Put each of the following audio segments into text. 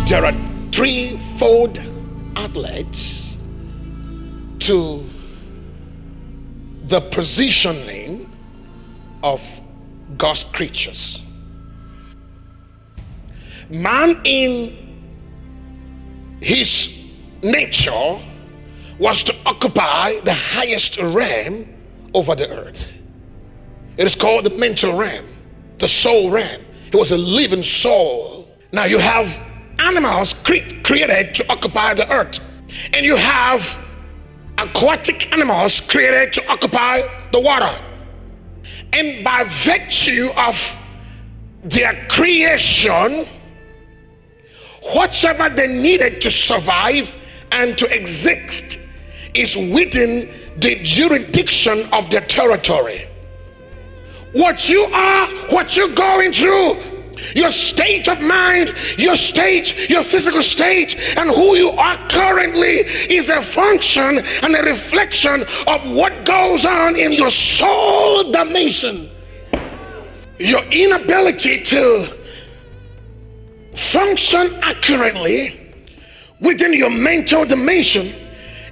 There are threefold outlets to the positioning of God's creatures. Man in his nature was to occupy the highest realm over the earth. It is called the mental realm, the soul realm. It was a living soul. Now you have animals created to occupy the earth, and you have aquatic animals created to occupy the water. And by virtue of their creation, whatever they needed to survive and to exist is within the jurisdiction of their territory. What you are, what you're going through, your state of mind, your state, your physical state, and who you are currently is a function and a reflection of what goes on in your soul dimension. Your inability to function accurately within your mental dimension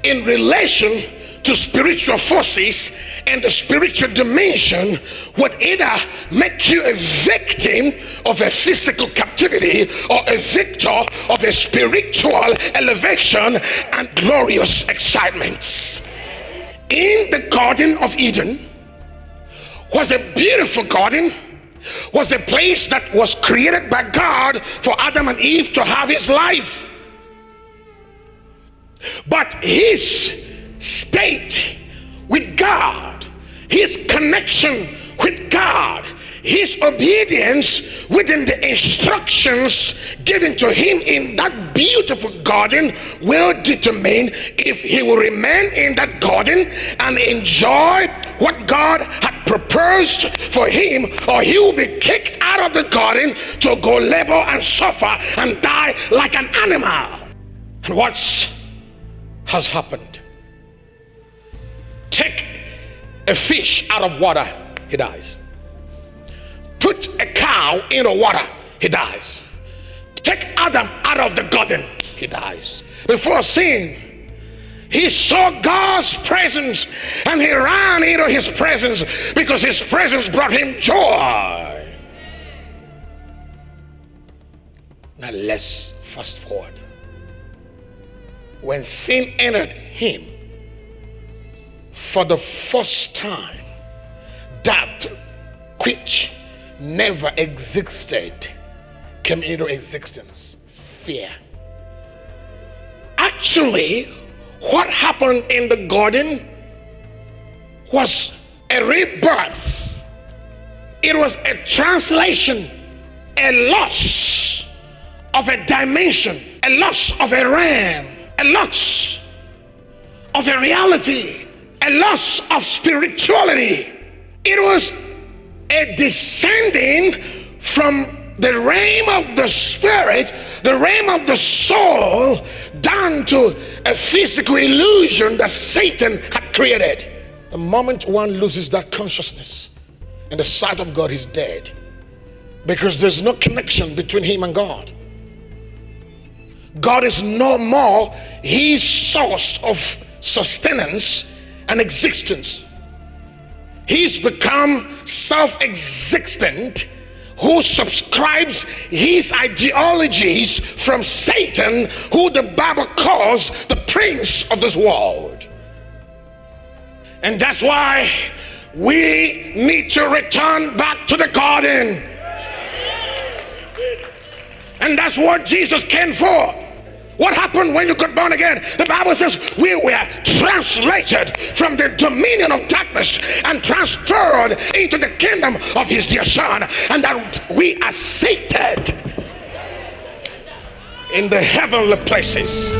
in relation to spiritual forces and the spiritual dimension would either make you a victim of a physical captivity or a victor of a spiritual elevation and glorious excitements. In the Garden of Eden was a beautiful garden, was a place that was created by God for Adam and Eve to have his life. But his state with God, his connection with God, his obedience within the instructions given to him in that beautiful garden will determine if he will remain in that garden and enjoy what God had proposed for him, or he will be kicked out of the garden to go labor and suffer and die like an animal. And what has happened? Take a fish out of water, he dies. Put a cow in the water, he dies. Take Adam out of the garden, he dies. Before sin, he saw God's presence and he ran into his presence because his presence brought him joy. Now let's fast forward. When sin entered him, for the first time, that which never existed came into existence: fear. Actually, what happened in the garden was a rebirth. It was a translation, a loss of a dimension, a loss of a realm, a loss of a reality, a loss of spirituality. It was a descending from the realm of the spirit, the realm of the soul, down to a physical illusion that Satan had created. The moment one loses that consciousness, in the sight of God, he's dead, because there's no connection between him and God. God is no more his source of sustenance and existence. He's become self-existent, who subscribes his ideologies from Satan, who the Bible calls the prince of this world. And that's why we need to return back to the garden. And that's what Jesus came for. What happened when you got born again? The Bible says we were translated from the dominion of darkness and transferred into the kingdom of his dear son, and that we are seated in the heavenly places.